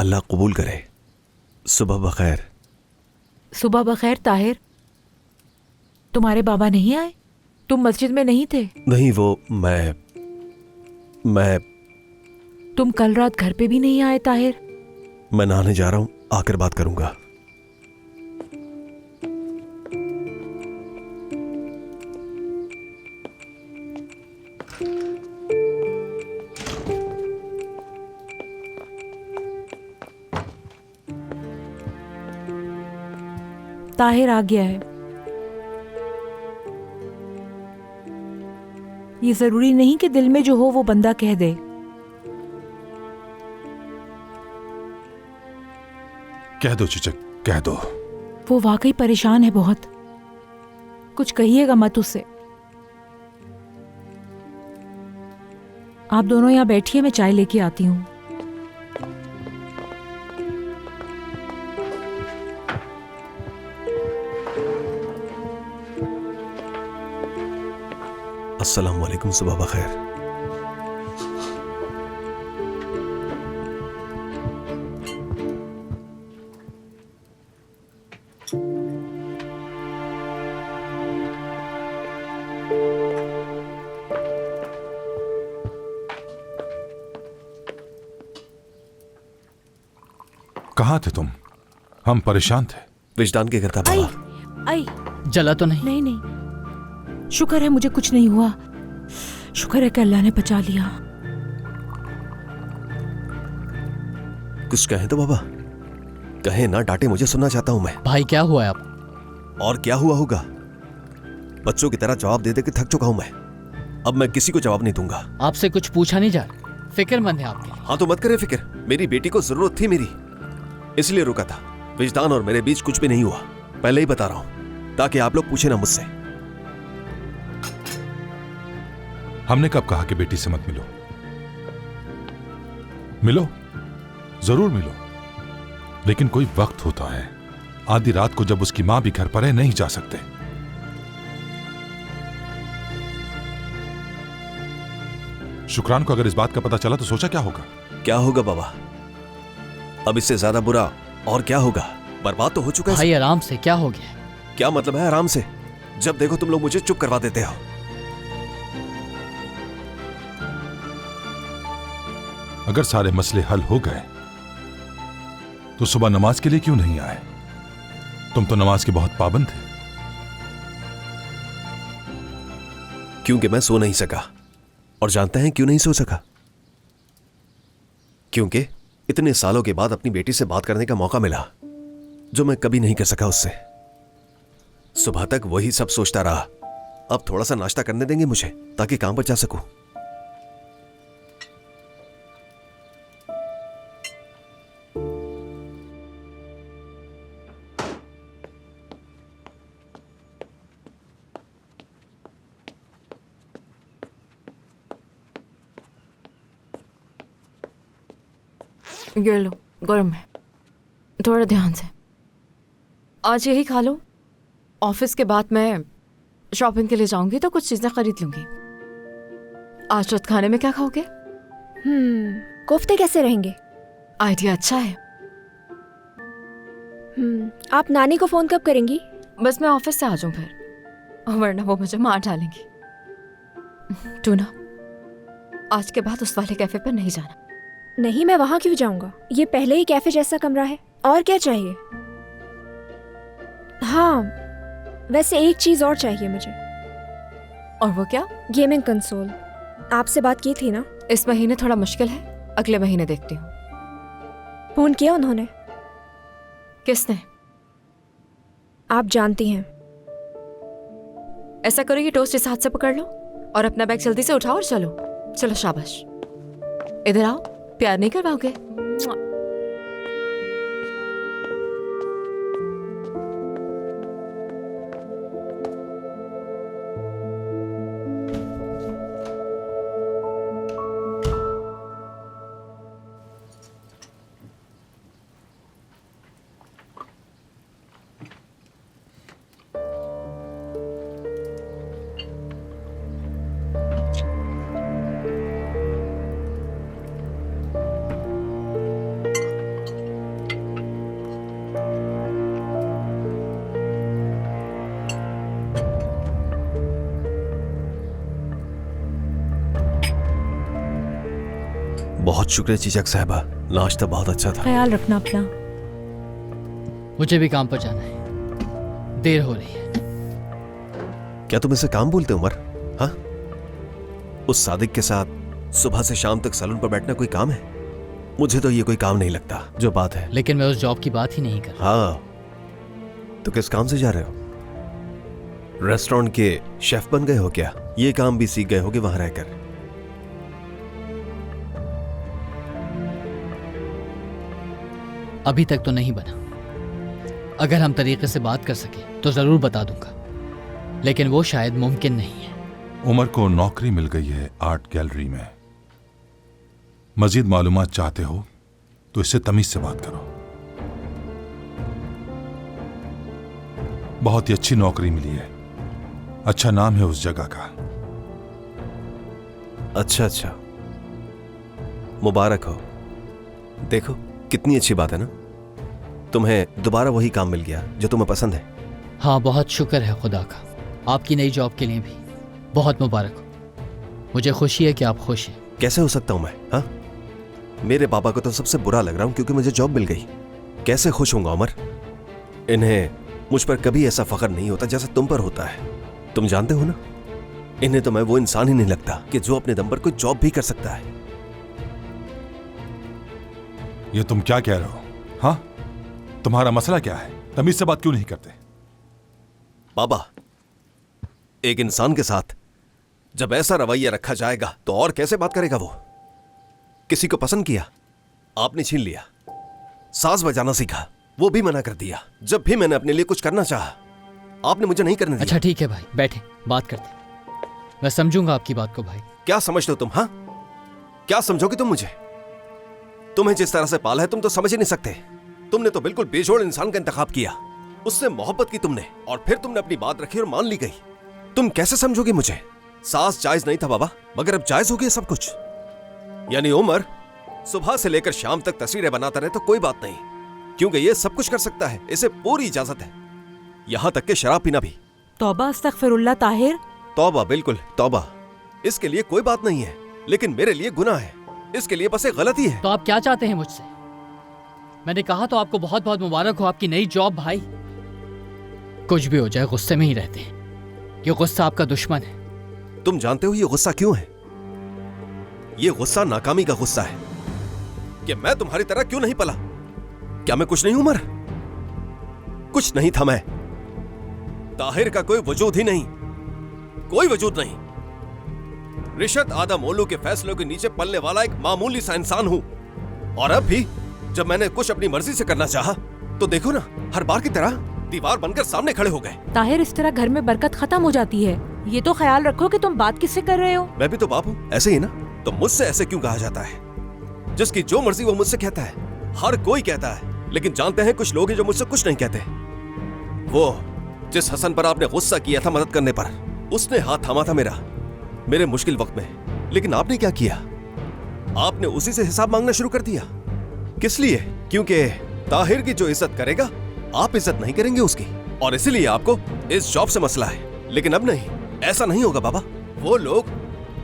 अल्लाह कबूल करे। सुबह बखैर। सुबह बखैर ताहिर, तुम्हारे बाबा नहीं आए? तुम मस्जिद में नहीं थे? नहीं, वो मैं तुम कल रात घर पे भी नहीं आए ताहिर? मैं नहाने जा रहा हूं, आकर बात करूंगा। ताहिर आ गया है। ये जरूरी नहीं कि दिल में जो हो वो बंदा कह दे। कह दो चचक, कह दो। वो वाकई परेशान है बहुत। कुछ कहिएगा मत उससे। आप दोनों यहां बैठिए, मैं चाय लेके आती हूं। अस्सलाम वालेकुम। सुबह बखैर। कहाँ थे तुम? हम परेशान थे। विजदान के घर था आई, बाबा। आई। जला तो नहीं? नहीं नहीं, शुक्र है मुझे कुछ नहीं हुआ। शुक्र है कि अल्लाह ने बचा लिया। कुछ कहें तो बाबा। कहे ना, डांटे मुझे, सुनना चाहता हूं मैं। भाई क्या हुआ है आप? और क्या हुआ होगा? बच्चों की तरह जवाब दे दे के थक चुका हूं मैं। अब मैं किसी को जवाब नहीं दूंगा। आपसे कुछ पूछा नहीं जा रहा। फिक्रमंद है आपके लिए। हाँ तो मत करे फिक्र। मेरी बेटी को जरूरत थी मेरी, इसलिए रुका था। विजदान और मेरे बीच कुछ भी नहीं हुआ, पहले ही बता रहा हूं, ताकि आप लोग पूछे ना मुझसे। हमने कब कहा कि बेटी से मत मिलो? मिलो, जरूर मिलो, लेकिन कोई वक्त होता है। आधी रात को जब उसकी मां भी घर पर है, नहीं जा सकते। शुक्रान को अगर इस बात का पता चला तो सोचा क्या होगा? क्या होगा बाबा? अब इससे ज्यादा बुरा और क्या होगा? बर्बाद तो हो चुका है। भाई आराम से, क्या हो गया? क्या मतलब है आराम से? जब देखो तुम लोग मुझे चुप करवा देते हो। अगर सारे मसले हल हो गए तो सुबह नमाज के लिए क्यों नहीं आए? तुम तो नमाज के बहुत पाबंद थे। क्योंकि मैं सो नहीं सका। और जानते हैं क्यों नहीं सो सका? क्योंकि इतने सालों के बाद अपनी बेटी से बात करने का मौका मिला, जो मैं कभी नहीं कर सका उससे। सुबह तक वही सब सोचता रहा। अब थोड़ा सा नाश्ता करने देंगे मुझे, ताकि काम पर जा सकूं। ये लो, गर्म है, थोड़ा ध्यान से। आज यही खा लो। ऑफिस के बाद मैं शॉपिंग के लिए जाऊंगी तो कुछ चीजें खरीद लूंगी। आज रात खाने में क्या खाओगे? कोफ्ते कैसे रहेंगे? आइडिया अच्छा है। आप नानी को फोन कब करेंगी? बस मैं ऑफिस से आ जाऊं फिर, वरना वो मुझे मार डालेंगी। टूना, आज के बाद उस वाले कैफे पर नहीं जाना। नहीं, मैं वहां क्यों जाऊंगा? ये पहले ही कैफे जैसा कमरा है। और क्या चाहिए? हाँ, वैसे एक चीज और चाहिए मुझे। और वो क्या? Gaming console. आपसे बात की थी ना? इस महीने थोड़ा मुश्किल है, अगले महीने देखती हूँ। फोन किया उन्होंने? किसने? आप जानती हैं। ऐसा करो, ये टोस्ट इस हाथ से पकड़ लो और अपना बैग जल्दी से उठाओ और चलो। चलो शाबाश। इधर आओ, प्यार नहीं करवाओगे? बहुत शुक्रिया चीचक साहबा, नाश्ता बहुत अच्छा था। ख्याल रखना अपना। मुझे भी काम पर जाना है, देर हो रही है। क्या तुम इसे काम बोलते हो उमर? हाँ, उस सादिक के साथ सुबह से शाम तक सैलून पर बैठना कोई काम है? मुझे तो ये कोई काम नहीं लगता। जो बात है, लेकिन मैं उस जॉब की बात ही नहीं कर रहा। हाँ, तो किस काम से जा रहे हो? रेस्टोरेंट के शेफ बन गए हो क्या? ये काम भी सीख गए होगे वहां रहकर। अभी तक तो नहीं बना। अगर हम तरीके से बात कर सके तो जरूर बता दूंगा, लेकिन वो शायद मुमकिन नहीं है। उमर को नौकरी मिल गई है आर्ट गैलरी में। मजीद मालूमात चाहते हो तो इससे तमीज से बात करो। बहुत ही अच्छी नौकरी मिली है, अच्छा नाम है उस जगह का। अच्छा, मुबारक हो। देखो कितनी अच्छी बात है ना, तुम्हें दोबारा वही काम मिल गया जो तुम्हें पसंद है। हाँ, बहुत शुक्र है खुदा का। आपकी नई जॉब के लिए भी बहुत मुबारक हो। मुझे खुशी है कि आप खुश हैं। कैसे हो सकता हूं मैं? हाँ, मेरे पापा को तो सबसे बुरा लग रहा हूं क्योंकि मुझे जॉब मिल गई। कैसे खुश होऊंगा उमर? इन्हें मुझ पर कभी ऐसा फख्र नहीं होता जैसा तुम पर होता है। तुम जानते हो ना, इन्हें तो मैं वो इंसान ही नहीं लगता कि जो अपने दम पर कोई जॉब भी कर सकता है। ये तुम क्या कह रहे हो? हाँ, तुम्हारा मसला क्या है? तमीज से बात क्यों नहीं करते? बाबा, एक इंसान के साथ जब ऐसा रवैया रखा जाएगा तो और कैसे बात करेगा वो? किसी को पसंद किया, आपने छीन लिया। साज बजाना सीखा, वो भी मना कर दिया। जब भी मैंने अपने लिए कुछ करना चाहा, आपने मुझे नहीं करने दिया। अच्छा ठीक है भाई, बैठे बात करते। मैं समझूंगा आपकी बात को भाई। क्या समझते हो तुम? हाँ, क्या समझोगे तुम मुझे? तुम्हें जिस तरह से पाला है तुम तो समझ ही नहीं सकते। तुमने तो बिल्कुल बेजोड़ इंसान का इंतखाब किया, उससे मोहब्बत की तुमने, और फिर तुमने अपनी बात रखी और मान ली गई। तुम कैसे समझोगे मुझे? सास जायज नहीं था बाबा, मगर अब जायज हो गया सब कुछ। यानी उमर सुबह से लेकर शाम तक तस्वीरें बनाता रहे तो कोई बात नहीं, क्योंकि ये सब कुछ कर सकता है, इसे पूरी इजाजत है, यहां तक कि शराब पीना भी। तौबा अस्तगफिरुल्लाह ताहिर। तौबा, बिल्कुल तौबा। इसके लिए कोई बात नहीं है, लेकिन मेरे लिए गुनाह है। इसके लिए बस एक गलती है। तो आप क्या चाहते हैं मुझसे? मैंने कहा तो आपको बहुत बहुत मुबारक हो आपकी नई जॉब भाई। कुछ भी हो जाए गुस्से में ही रहते हैं। ये गुस्सा आपका दुश्मन है। तुम जानते हो ये गुस्सा क्यों है? ये गुस्सा नाकामी का गुस्सा है कि मैं तुम्हारी तरह क्यों नहीं पला। क्या मैं कुछ नहीं हूं उमर? कुछ नहीं था मैं। ताहिर का कोई वजूद ही नहीं, कोई वजूद नहीं। रिशत आदम ओलू के फैसलों के नीचे पलने वाला एक मामूली सा इंसान हूं। और अब भी जब मैंने कुछ अपनी मर्जी से करना चाहा तो देखो ना, हर बार की तरह दीवार बनकर सामने खड़े हो गए। ताहिर, इस तरह घर में बरकत खत्म हो जाती है। ये तो ख्याल रखो कि तुम बात किससे कर रहे हो। मैं भी तो बाप हूं, ऐसे ही ना। तो मुझसे ऐसे क्यों कहा जाता है? जिसकी जो मर्जी वो मुझसे कहता है। हर कोई कहता है, लेकिन जानते हैं कुछ लोग हैं जो मुझसे कुछ नहीं कहते। वो जिस हसन पर आपने गुस्सा किया था मदद करने पर, उसने हाथ थामा था मेरे मुश्किल वक्त में। लेकिन आपने क्या किया? आपने उसी से हिसाब मांगना शुरू कर दिया। किस लिए? क्योंकि ताहिर की जो इज्जत करेगा आप इज्जत नहीं करेंगे उसकी, और इसीलिए आपको इस जॉब से मसला है। लेकिन अब नहीं, ऐसा नहीं होगा बाबा। वो लोग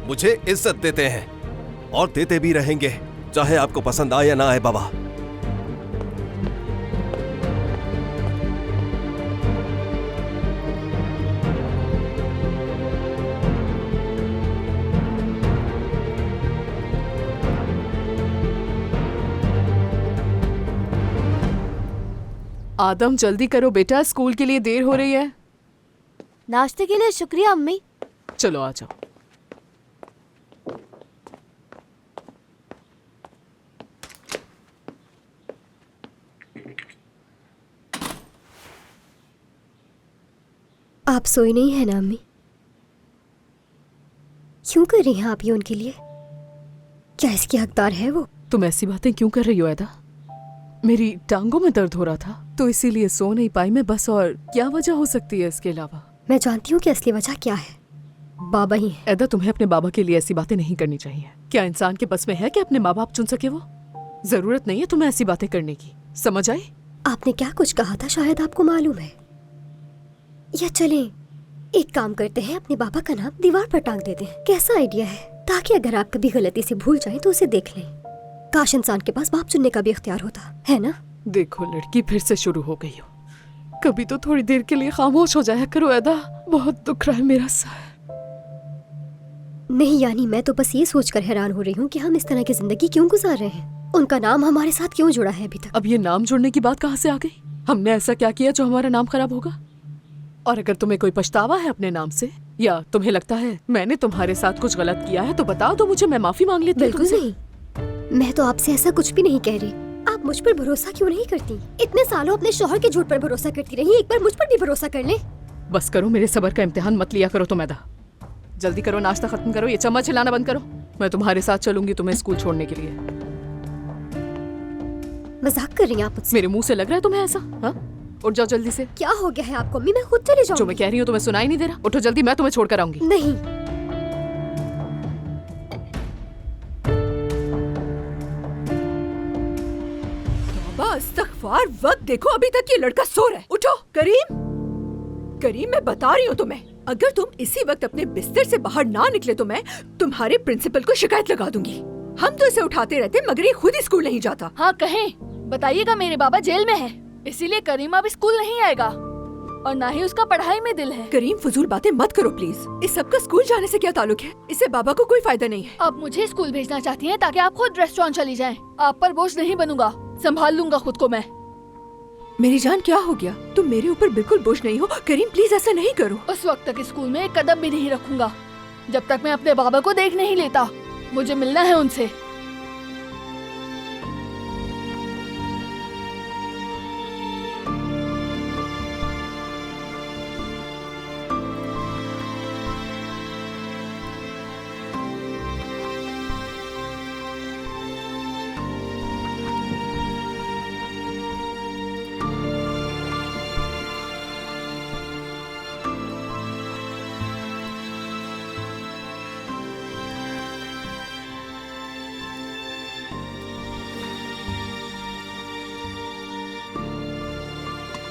मुझे इज्जत देते हैं और देते भी रहेंगे, चाहे आपको पसंद आए या ना आए बाबा। आदम जल्दी करो बेटा, स्कूल के लिए देर हो रही है। नाश्ते के लिए शुक्रिया अम्मी। चलो आ जाओ। आप सोई नहीं है ना अम्मी? क्यों कर रही हैं आप ये उनके लिए? क्या इसकी हकदार है वो? तुम ऐसी बातें क्यों कर रही हो ऐदा? मेरी टांगों में दर्द हो रहा था तो इसीलिए सो नहीं पाई मैं बस। और क्या वजह हो सकती है इसके अलावा? मैं जानती हूँ कि असली वजह क्या है। बाबा ही है। ऐदा, तुम्हें अपने बाबा के लिए ऐसी बातें नहीं करनी चाहिए। क्या इंसान के बस में है कि अपने माँ बाप चुन सके? वो जरूरत नहीं है तुम्हें ऐसी बातें करने की, समझ आई? आपने क्या कुछ कहा था शायद आपको मालूम है। या चलें एक काम करते हैं, अपने बाबा का नाम दीवार पर टांग देते हैं। कैसा आइडिया है? ताकि अगर आप कभी गलती से भूल जाएं तो उसे देख लें। काश इंसान के पास बाप चुनने का भी इख्तियार होता, है ना? देखो लड़की, फिर से शुरू हो गई हो। कभी तो थोड़ी देर के लिए खामोश हो जाया करो अदा। बहुत दुख रहा है मेरा सर। नहीं यानी मैं तो बस ये सोचकर हैरान हो रही हूँ कि हम इस तरह की जिंदगी क्यों गुजार रहे हैं। उनका नाम हमारे साथ क्यों जुड़ा है अभी तक? अब ये नाम जोड़ने की बात कहाँ से आ गई? हमने ऐसा क्या किया जो हमारा नाम खराब होगा? और अगर तुम्हें कोई पछतावा है अपने नाम से, या तुम्हें लगता है मैंने तुम्हारे साथ कुछ गलत किया है, तो बताओ तो मुझे, मैं माफी मांग लेती हूँ। बिल्कुल नहीं, मैं तो आपसे ऐसा कुछ भी नहीं कह रही। आप मुझ पर भरोसा क्यों नहीं करती? इतने सालों अपने शौहर के झूठ पर भरोसा करती रही, एक बार मुझ पर भी भरोसा कर ले। बस करो, मेरे सब्र का इम्तिहान मत लिया करो तुम अदा। जल्दी करो, नाश्ता खत्म करो, ये चम्मच हिलाना बंद करो। मैं तुम्हारे साथ चलूंगी तुम्हें स्कूल छोड़ने के लिए। मजाक कर रही हैं आप मुझसे? मेरे मुंह से लग रहा है तुम्हें ऐसा? हाँ, उठ जाओ जल्दी से। क्या हो गया है आपको अम्मी? मैं खुद चले जो जाऊंगी। मैं कह रही हूँ तुम्हें सुनाई नहीं दे रहा? उठो जल्दी, मैं तुम्हें छोड़कर आऊंगी। नहीं, इस्तग़फ़ार, वक्त देखो, अभी तक ये लड़का सो रहा है। उठो करीम। करीम, मैं बता रही हूँ तुम्हें, अगर तुम इसी वक्त अपने बिस्तर से बाहर ना निकले तो मैं तुम्हारे प्रिंसिपल को शिकायत लगा दूंगी। हम तो इसे उठाते रहते मगर ये खुद ही स्कूल नहीं जाता। हाँ कहें, बताइएगा मेरे बाबा जेल में है, इसीलिए करीम अब स्कूल नहीं आएगा और ना ही उसका पढ़ाई में दिल है। करीम, फजूल बातें मत करो प्लीज। इस सब का स्कूल जाने से क्या ताल्लुक है? इससे बाबा को कोई फायदा नहीं है। आप मुझे स्कूल भेजना चाहती हैं ताकि आप खुद रेस्टोरेंट चली जाएं। आप पर बोझ नहीं बनूंगा, संभाल लूंगा खुद को मैं। मेरी जान, क्या हो गया? तुम मेरे ऊपर बिल्कुल बोझ नहीं हो। करीम प्लीज ऐसा नहीं करो। उस वक्त तक स्कूल में एक कदम भी नहीं रखूंगा जब तक मैं अपने बाबा को देख नहीं लेता। मुझे मिलना है उनसे।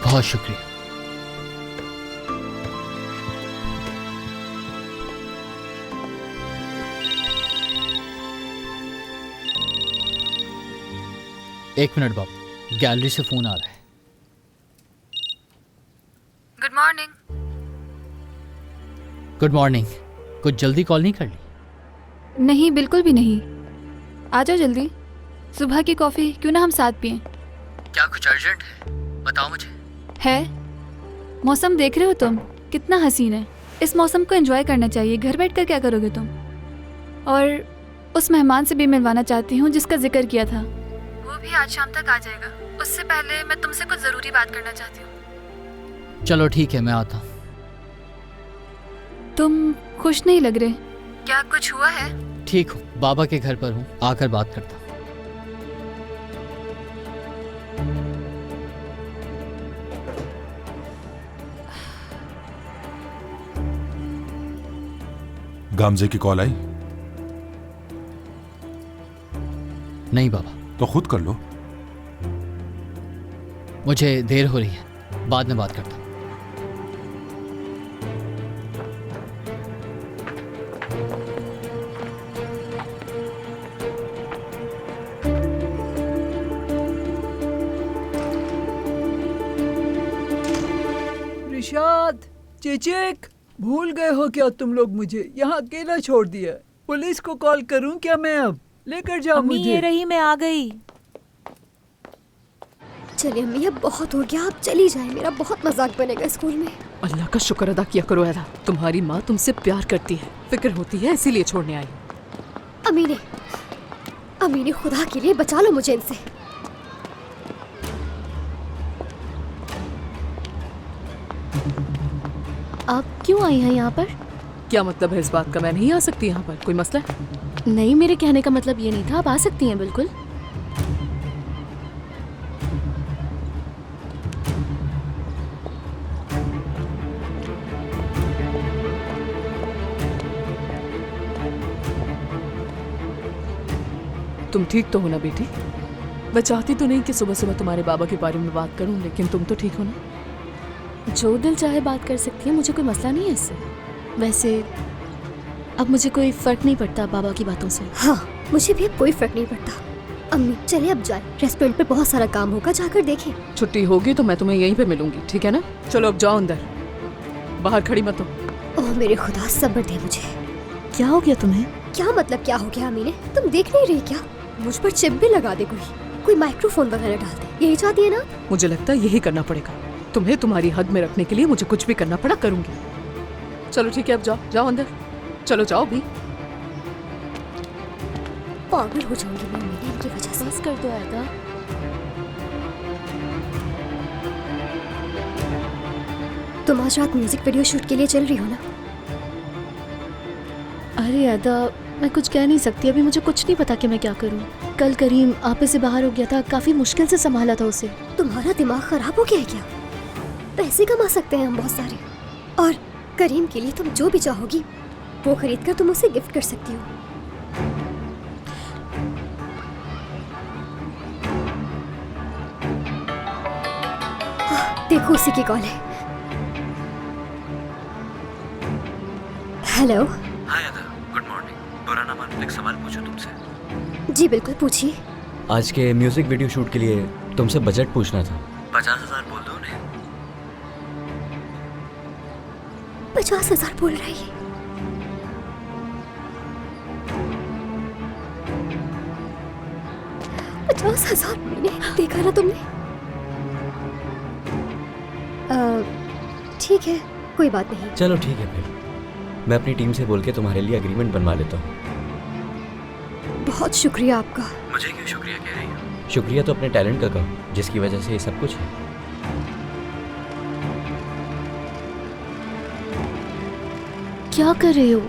बहुत शुक्रिया। एक मिनट बाबू, गैलरी से फोन आ रहा है। Good morning. Good morning. कुछ जल्दी कॉल नहीं कर ली? नहीं, बिल्कुल भी नहीं। आ जाओ जल्दी। सुबह की कॉफी क्यों ना हम साथ पिएं? क्या कुछ अर्जेंट है? बताओ मुझे। है। मौसम देख रहे हो तुम, कितना हसीन है। इस मौसम को एंजॉय करना चाहिए। घर बैठकर क्या करोगे तुम? और उस मेहमान से भी मिलवाना चाहती हूँ जिसका जिक्र किया था। वो भी आज शाम तक आ जाएगा। उससे पहले मैं तुमसे कुछ जरूरी बात करना चाहती हूँ। चलो ठीक है, मैं आता हूँ। तुम खुश नहीं लग रहे। क्या कुछ हुआ है? ठीक हूँ, बाबा के घर पर हूँ, आकर बात करता हूँ। गामजे की कॉल आई? नहीं बाबा। तो खुद कर लो। मुझे देर हो रही है, बाद में बात करता हूँ। रिशाद, चेचेक, भूल गए हो क्या तुम लोग? मुझे यहाँ अकेला छोड़ दिया। पुलिस को कॉल करूं क्या मैं? अब लेकर जाओ मुझे। ये रही, मैं आ गई। चलिए अम्मी, अब बहुत हो गया, आप चली जाए। मेरा बहुत मजाक बनेगा स्कूल में। अल्लाह का शुक्र अदा किया करो अदा। तुम्हारी माँ तुमसे प्यार करती है, फिक्र होती है, इसीलिए छोड़ने आई। अम्मी ने खुदा के लिए बचा लो मुझे इनसे। आप क्यों आई हैं यहाँ पर? क्या मतलब है इस बात का? मैं नहीं आ सकती यहाँ पर, कोई मसला है? नहीं, मेरे कहने का मतलब ये नहीं था। आप आ सकती हैं बिल्कुल। तुम ठीक तो हो ना बेटी? मैं चाहती तो नहीं कि सुबह सुबह तुम्हारे बाबा के बारे में बात करूं, लेकिन तुम तो ठीक हो ना? जो दिल चाहे बात कर सकती है, मुझे कोई मसला नहीं है इससे। वैसे अब मुझे कोई फर्क नहीं पड़ता बाबा की बातों से। हाँ, मुझे भी अब कोई फर्क नहीं पड़ता। अम्मी चले अब जाए, रेस्टोरेंट पे बहुत सारा काम होगा, जाकर देखें। छुट्टी होगी तो मैं तुम्हें यहीं पे मिलूंगी, ठीक है ना? चलो अब जाओ अंदर, बाहर खड़ी मत हो। ओह मेरे खुदा, सब्र दे मुझे। क्या हो गया तुम्हें? क्या मतलब क्या हो गया अमीने? तुम देख नहीं रही क्या? मुझ पर चिप भी लगा दे कोई माइक्रोफोन वगैरह डाल दे, यही चाहती है ना? मुझे लगता है यही करना पड़ेगा। तुम्हें तुम्हारी हद में रखने के लिए मुझे कुछ भी करना पड़ा करूंगी। चलो ठीक है, अब जाओ जाओ अंदर, चलो जाओ भी। पागल हो जाऊंगी मैं अमीने इनकी वजह से। बस कर दो ऐदा। तुम आज रात म्यूजिक वीडियो शूट के लिए चल रही हो ना? अरे ऐदा, मैं कुछ कह नहीं सकती, अभी मुझे कुछ नहीं पता कि मैं क्या करूं। कल करीम आपे से बाहर हो गया था, काफी मुश्किल से संभाला था उसे। तुम्हारा दिमाग खराब हो गया है क्या? पैसे कमा सकते हैं हम बहुत सारे, और करीम के लिए तुम जो भी चाहोगी वो खरीद कर तुम उसे गिफ्ट कर सकती हो। देखो उसी की कॉल है। हेलो। हाय अदा, गुड मॉर्निंग। बुरा ना मानो, एक सवाल पूछूं तुमसे? जी बिल्कुल, पूछिए। आज के म्यूजिक वीडियो शूट के लिए तुमसे बजट पूछना था। 50,000 बोल दो उन्हें। 50,000 बोल रही है? $50,000 मैंने देखा ना तुमने? ठीक है, कोई बात नहीं। चलो ठीक है, फिर मैं अपनी टीम से बोल के तुम्हारे लिए एग्रीमेंट बनवा लेता हूँ। बहुत शुक्रिया आपका। मुझे क्यों शुक्रिया कह रही हो? शुक्रिया तो अपने टैलेंट का कहो, जिसकी वजह से ये सब कुछ है। क्या कर रहे हो?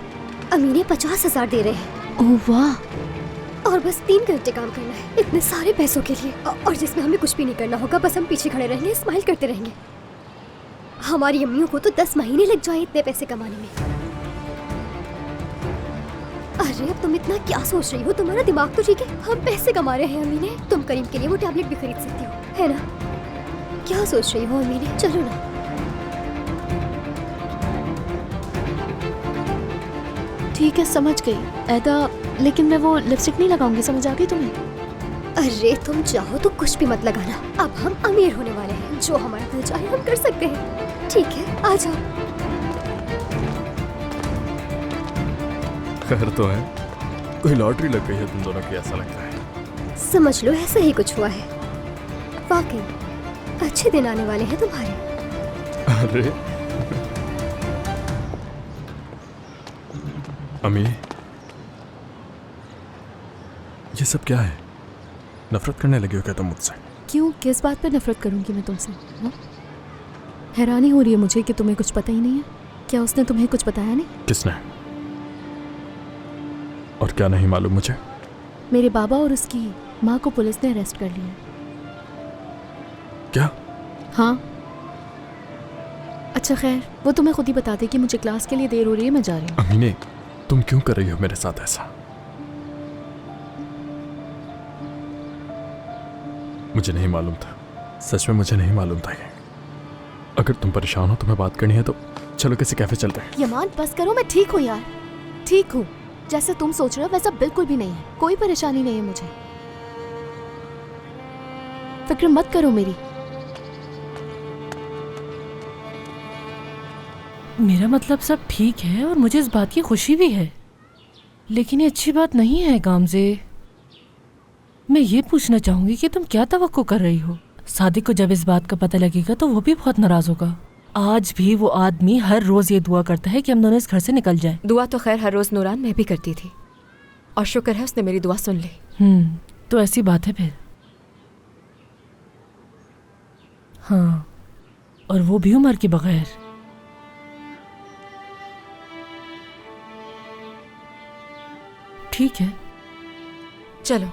अमीने 50,000 दे रहे हैं। ओह वाह। और बस 3 घंटे काम करना है इतने सारे पैसों के लिए, और जिसमें हमें कुछ भी नहीं करना होगा, बस हम पीछे खड़े रहेंगे, स्माइल करते रहेंगे। हमारी अम्मियों को तो 10 महीने लग जाए इतने पैसे कमाने में। अरे अब तुम इतना क्या सोच रही हो? तुम्हारा दिमाग तो ठीक है, हम पैसे कमा रहे हैं अमीने। तुम करीम के लिए वो टैबलेट भी खरीद सकती हो, है ना? क्या सोच रही हो अमीने? चलो ना। ठीक है, समझ गई ऐदा, लेकिन मैं वो लिपस्टिक नहीं लगाऊंगी, समझ आ गई तुम्हें? अरे तुम चाहो तो कुछ भी मत लगाना, अब हम अमीर होने वाले हैं, जो हमारा दिल चाहे हम कर सकते हैं। ठीक है, आ जाओ। खैर तो है, कोई लॉटरी लग गई है तुम दोनों की, ऐसा लगता है। समझ लो ऐसा ही कुछ हुआ है। वाकई अच्छे दिन आने वाले हैं तुम्हारे। अरे अम्मी, ये सब क्या है? नफरत करने लगी हो क्या तुम मुझसे? क्यों, किस बात पर नफरत करूंगी मैं तुमसे? हाँ? हैरानी हो रही है मुझे कि तुम्हें कुछ पता ही नहीं है। क्या उसने तुम्हें कुछ बताया नहीं? किसने? और क्या नहीं मालूम मुझे? मेरे बाबा और उसकी माँ को पुलिस ने अरेस्ट कर लिया। क्या? हाँ। अच्छा खैर, वो तुम्हें खुद ही बता दे कि मुझे क्लास के लिए देर हो रही है, मैं जा रही हूँ। अमीने, तुम क्यों कर रही हो मेरे साथ ऐसा? मुझे नहीं मालूम था, सच में मुझे नहीं मालूम था ये। अगर तुम परेशान हो, तुम्हें बात करनी है तो चलो किसी कैफे चलते हैं। यमान बस करो, मैं ठीक हूँ यार, ठीक हूँ। जैसे तुम सोच रहे हो वैसा बिल्कुल भी नहीं है, कोई परेशानी नहीं है मुझे, फिक्र मत करो मेरी। मेरा मतलब सब ठीक है और मुझे इस बात की खुशी भी है, लेकिन ये अच्छी बात नहीं है गामजे। मैं ये पूछना चाहूंगी कि तुम क्या तवक्को कर रही हो? सादिक को जब इस बात का पता लगेगा तो वो भी बहुत नाराज होगा। आज भी वो आदमी हर रोज ये दुआ करता है कि हम दोनों इस घर से निकल जाएं। दुआ तो खैर हर रोज नूरान मैं भी करती थी, और शुक्र है उसने मेरी दुआ सुन ली। तो ऐसी बात है फिर। हाँ, और वो भी उम्र के बगैर। ठीक है, चलो,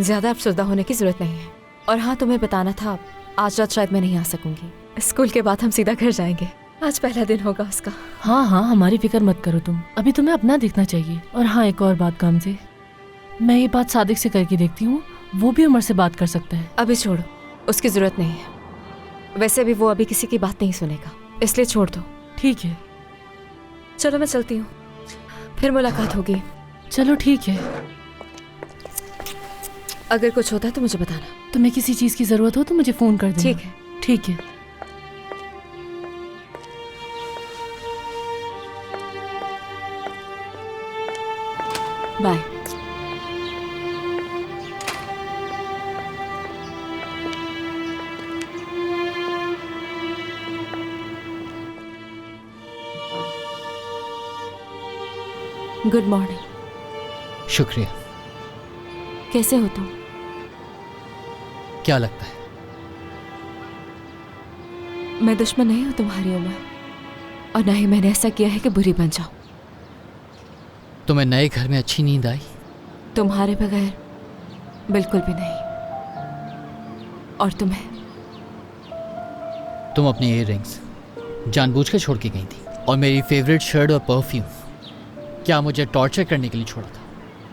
ज्यादा अफसरदा होने की जरूरत नहीं है। और हाँ, तुम्हें बताना था, आज रात शायद मैं नहीं आ सकूंगी। स्कूल के बाद हम सीधा घर जाएंगे, आज पहला दिन होगा उसका। हाँ हाँ, हमारी फिक्र मत करो तुम, अभी तुम्हें अपना देखना चाहिए। और हाँ, एक और बात गामजे, मैं ये बात सादिक से करके देखती हूँ, वो भी उमर से बात कर सकता है। अभी छोड़ो, उसकी जरूरत नहीं है। वैसे भी वो अभी किसी की बात नहीं सुनेगा, इसलिए छोड़ दो। ठीक है, चलो मैं चलती हूँ, फिर मुलाकात होगी। चलो ठीक है। अगर कुछ होता है तो मुझे बताना। तुम्हें किसी चीज की जरूरत हो तो मुझे फोन कर देना। ठीक है। ठीक है। बाय। Good morning. शुक्रिया। कैसे हो तुम? क्या लगता है? मैं दुश्मन नहीं हूं तुम्हारी उम्र, और ना ही मैंने ऐसा किया है कि बुरी बन जाऊं। तुम्हें नए घर में अच्छी नींद आई? तुम्हारे बगैर बिल्कुल भी नहीं। और तुम्हें? तुम अपनी इयररिंग्स जानबूझकर छोड़ के गई थी, और मेरी फेवरेट शर्ट और परफ्यूम। क्या मुझे टॉर्चर करने के लिए छोड़ा था?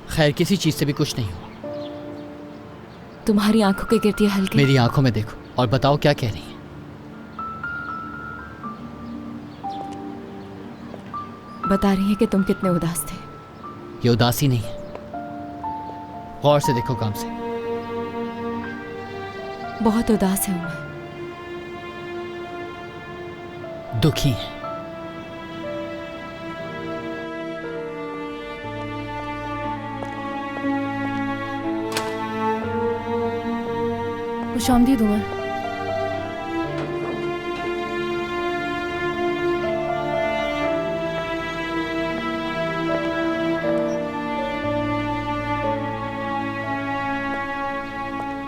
खैर, किसी चीज से भी कुछ नहीं हुआ। तुम्हारी आंखों के गिरती हल्की। मेरी आंखों में देखो और बताओ क्या कह रही है। बता रही है कि तुम कितने उदास थे। ये उदासी नहीं है, गौर से देखो काम से। बहुत उदास है मैं। दुखी है। खुशामदीद उमर।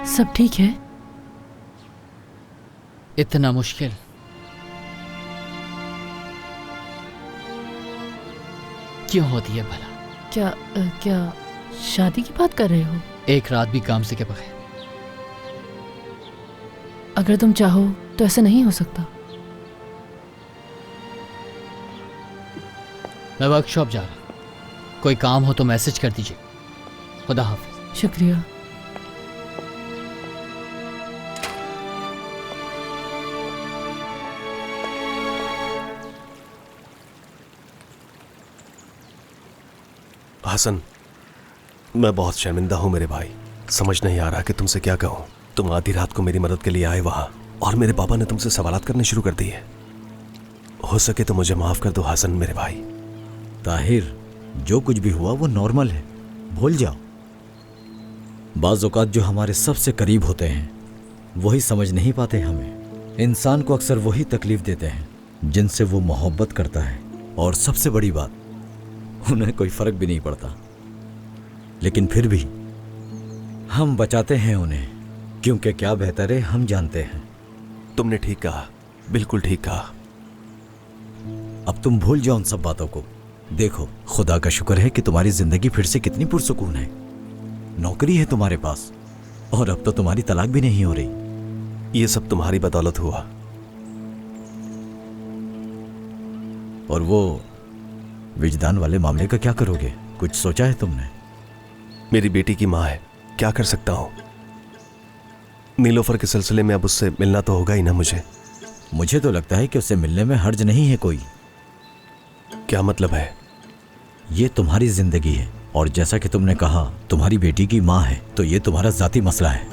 सब ठीक है? इतना मुश्किल? क्यों होती है भला? क्या शादी की बात कर रहे हो? एक रात भी काम से के बगैर? अगर तुम चाहो तो ऐसा नहीं हो सकता। मैं वर्कशॉप जा रहा हूं, कोई काम हो तो मैसेज कर दीजिए। खुदा हाफिज। शुक्रिया। हसन, मैं बहुत शर्मिंदा हूं मेरे भाई। समझ नहीं आ रहा कि तुमसे क्या कहूं। तुम आधी रात को मेरी मदद के लिए आए वहां, और मेरे पापा ने तुमसे सवालात करने शुरू कर दिए। हो सके तो मुझे माफ कर दो हसन मेरे भाई। ताहिर, जो कुछ भी हुआ वो नॉर्मल है, भूल जाओ। बाज़ औक़ात जो हमारे सबसे करीब होते हैं वही समझ नहीं पाते हमें। इंसान को अक्सर वही तकलीफ देते हैं जिनसे वो मोहब्बत करता है, और सबसे बड़ी बात, उन्हें कोई फ़र्क भी नहीं पड़ता। लेकिन फिर भी हम बचाते हैं उन्हें, क्योंकि क्या बेहतर है हम जानते हैं। तुमने ठीक कहा, बिल्कुल ठीक कहा। अब तुम भूल जाओ उन सब बातों को। देखो, खुदा का शुक्र है कि तुम्हारी जिंदगी फिर से कितनी पुरसुकून है। नौकरी है तुम्हारे पास, और अब तो तुम्हारी तलाक भी नहीं हो रही। ये सब तुम्हारी बदौलत हुआ। और वो विजदान वाले मामले का क्या करोगे? कुछ सोचा है तुमने? मेरी बेटी की माँ है, क्या कर सकता हूं? नीलोफर के सिलसिले में अब उससे मिलना तो होगा ही ना मुझे। मुझे तो लगता है कि उससे मिलने में हर्ज नहीं है कोई। क्या मतलब है? ये तुम्हारी जिंदगी है, और जैसा कि तुमने कहा तुम्हारी बेटी की माँ है, तो ये तुम्हारा जाती मसला है।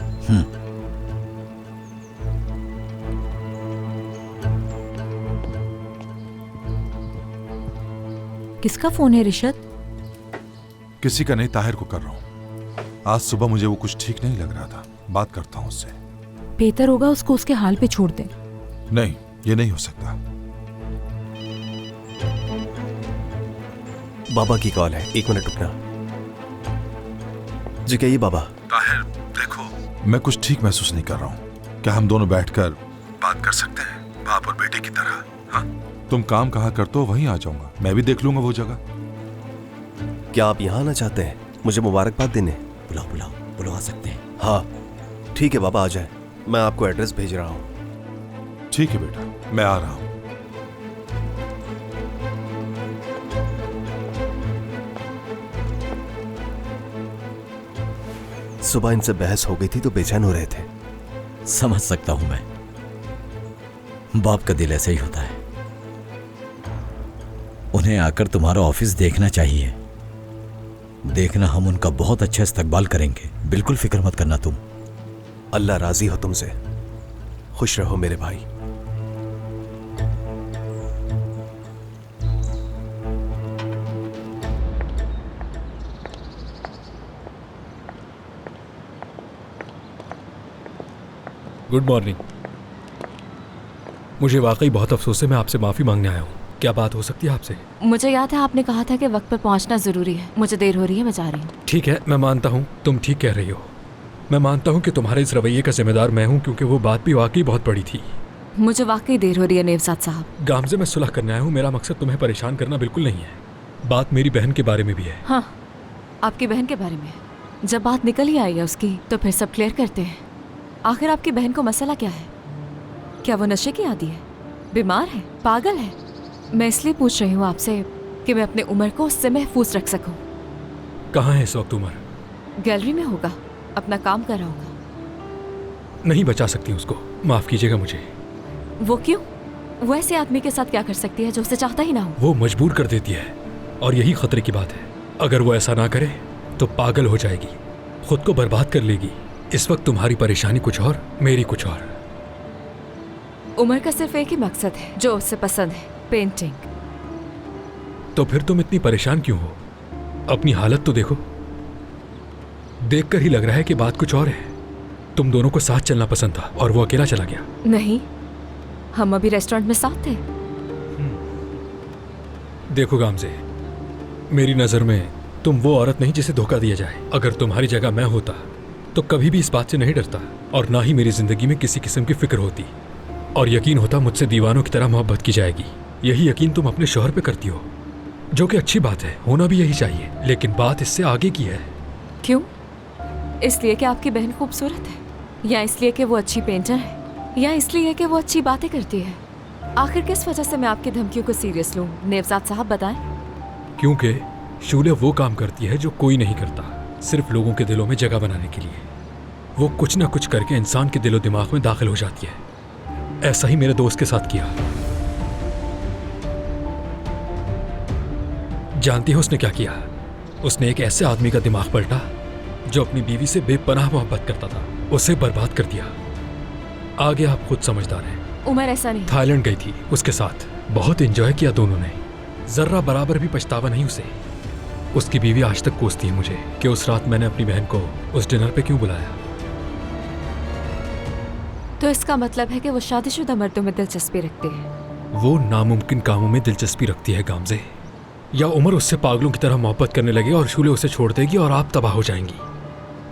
किसका फोन है रिशद? किसी का नहीं, ताहिर को कर रहा हूं। आज सुबह मुझे वो कुछ ठीक नहीं लग रहा था, बात करता हूं उससे। बेहतर होगा उसको उसके हाल पे छोड़ दे। नहीं, ये नहीं हो सकता। बाबा की कॉल है, 1 मिनट रुकना। जी कहिए बाबा। ताहिर देखो, मैं कुछ ठीक महसूस नहीं कर रहा हूँ। क्या हम दोनों बैठकर बात कर सकते हैं, बाप और बेटे की तरह? हाँ, तुम काम कहाँ करते हो वहीं आ जाऊंगा, मैं भी देख लूंगा वो जगह। क्या आप यहाँ आना चाहते हैं, मुझे मुबारकबाद देने? बुलाओ बुलाओ, बुलवा सकते हैं। हाँ ठीक है बाबा, आ जाए। मैं आपको एड्रेस भेज रहा हूँ। ठीक है बेटा, मैं आ रहा हूँ। सुबह इनसे बहस हो गई थी तो बेचैन हो रहे थे। समझ सकता हूं मैं, बाप का दिल ऐसा ही होता है। उन्हें आकर तुम्हारा ऑफिस देखना चाहिए। देखना हम उनका बहुत अच्छा इस्तकबाल करेंगे, बिल्कुल फिक्र मत करना तुम। अल्लाह राजी हो तुमसे। खुश रहो मेरे भाई। Good morning. मुझे वाकई बहुत अफसोस है, मैं आपसे माफ़ी मांगने आया हूँ। क्या बात हो सकती है आपसे? मुझे याद है आपने कहा था कि वक्त पर पहुंचना जरूरी है। मुझे देर हो रही है, मैं जा रही हूँ। ठीक है, मैं मानता हूँ तुम ठीक कह रही हो। मैं मानता हूँ कि तुम्हारे इस रवैये का जिम्मेदार मैं हूँ, क्योंकि वो बात भी वाकई बहुत बड़ी थी। मुझे वाकई देर हो रही है नेवजाद साहब। गामजे, मैं सुलह करने आया हूँ। मेरा मकसद तुम्हें परेशान करना बिल्कुल नहीं है। बात मेरी बहन के बारे में भी है। हाँ, आपकी बहन के बारे में। जब बात निकल ही आई है उसकी तो फिर सब क्लियर करते हैं। आखिर आपकी बहन को मसला क्या है? क्या वो नशे की आदी है, बीमार है, पागल है? मैं इसलिए पूछ रही हूँ आपसे कि मैं अपने उमर को उससे महफूज रख सकूँ। कहाँ है इस वक्त उमर? गैलरी में होगा, अपना काम कर रहा होगा। नहीं बचा सकती उसको, माफ कीजिएगा मुझे। वो क्यों? वो ऐसे आदमी के साथ क्या कर सकती है जो उसे चाहता ही ना हो? वो मजबूर कर देती है, और यही खतरे की बात है। अगर वो ऐसा ना करे तो पागल हो जाएगी, खुद को बर्बाद कर लेगी। इस वक्त तुम्हारी परेशानी कुछ और, मेरी कुछ और। उमर का सिर्फ एक ही मकसद है जो उससे पसंद है, पेंटिंग। तो फिर तुम इतनी परेशान क्यों हो? अपनी हालत तो देखो। देखकर ही लग रहा है कि बात कुछ और है। तुम दोनों को साथ चलना पसंद था और वो अकेला चला गया। नहीं, हम अभी रेस्टोरेंट में साथ थे। देखो गामजे, मेरी नजर में तुम वो औरत नहीं जिसे धोखा दिया जाए। अगर तुम्हारी जगह मैं होता तो कभी भी इस बात से नहीं डरता, और ना ही मेरी जिंदगी में किसी किस्म की फिक्र होती, और यकीन होता मुझसे दीवानों की तरह मोहब्बत की जाएगी। यही यकीन तुम अपने शौहर पे करती हो, जो कि अच्छी बात है, होना भी यही चाहिए। लेकिन बात इससे आगे की है। क्यों? इसलिए कि आपकी बहन खूबसूरत है, या इसलिए कि वो अच्छी पेंटर है, या इसलिए कि वो अच्छी बातें करती है? आखिर किस वजह से मैं आपकी धमकियों को सीरियस लूं? नेवजाद साहब बताएं। क्योंकि शूले वो काम करती है जो कोई नहीं करता, सिर्फ लोगों के दिलों में जगह बनाने के लिए। वो कुछ ना कुछ करके इंसान के दिलो दिमाग में दाखिल हो जाती है। ऐसा ही मेरे दोस्त के साथ किया। जानती हो उसने क्या किया? उसने एक ऐसे आदमी का दिमाग पलटा जो अपनी बीवी से बेपनाह मोहब्बत करता था, उसे बर्बाद कर दिया। आगे आप खुद समझदार हैं। उमर ऐसा नहीं। थाईलैंड गई थी उसके साथ, बहुत एंजॉय किया दोनों ने। जर्रा बराबर भी पछतावा नहीं उसे। उसकी बीवी आज तक कोसती है मुझे कि उस रात मैंने अपनी बहन को उस डिनर पे क्यों बुलाया। तो इसका मतलब है कि वो शादीशुदा मर्दों में दिलचस्पी रखते हैं। वो नामुमकिन कामों में दिलचस्पी रखती है गामजे। या उमर उससे पागलों की तरह मोहब्बत करने लगे और शूले उसे छोड़ देगी और आप तबाह हो जाएंगी,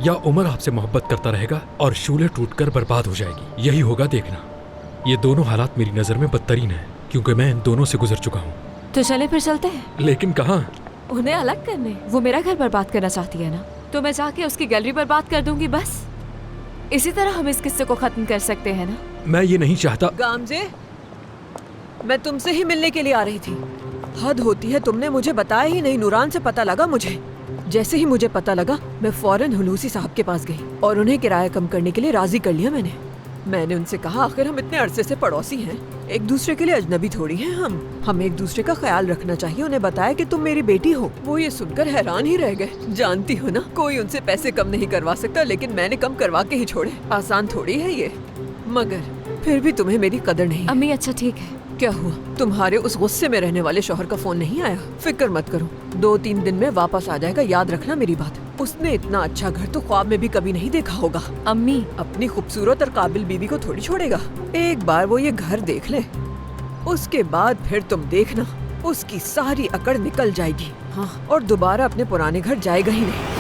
या उमर आपसे मोहब्बत करता रहेगा और शूले टूटकर बर्बाद हो जाएगी। यही होगा, देखना। ये दोनों हालात मेरी नजर में बदतरीन है, क्योंकि मैं इन दोनों से गुजर चुका हूँ। तो चले फिर चलते हैं। लेकिन कहाँ? उन्हें अलग करने। वो मेरा घर बर्बाद करना चाहती है ना, तो मैं जाके उसकी गैलरी बर्बाद कर दूंगी, बस। इसी तरह हम इस किस्से को खत्म कर सकते हैं ना? मैं ये नहीं चाहता। गामजे, मैं तुमसे ही मिलने के लिए आ रही थी। हद होती है, तुमने मुझे बताया ही नहीं। नूरान से पता लगा मुझे। जैसे ही मुझे पता लगा मैं फौरन हुलूसी साहब के पास गई और उन्हें किराया कम करने के लिए राजी कर लिया। मैंने उनसे कहा, आखिर हम इतने अरसे से पड़ोसी हैं, एक दूसरे के लिए अजनबी थोड़ी हैं हम एक दूसरे का ख्याल रखना चाहिए। उन्हें बताया कि तुम मेरी बेटी हो। वो ये सुनकर हैरान ही रह गए। जानती हो ना, कोई उनसे पैसे कम नहीं करवा सकता, लेकिन मैंने कम करवा के ही छोड़े। आसान थोड़ी है ये, मगर फिर भी तुम्हें मेरी कदर नहीं। अम्मी, अच्छा ठीक है। क्या हुआ? तुम्हारे उस गुस्से में रहने वाले शौहर का फोन नहीं आया? फिक्र मत करो, 2-3 दिन में वापस आ जाएगा। याद रखना मेरी बात। उसने इतना अच्छा घर तो ख्वाब में भी कभी नहीं देखा होगा। अम्मी, अपनी खूबसूरत और काबिल बीवी को थोड़ी छोड़ेगा। एक बार वो ये घर देख ले, उसके बाद फिर तुम देखना, उसकी सारी अकड़ निकल जाएगी। हाँ, और दोबारा अपने पुराने घर जाएगा ही नहीं।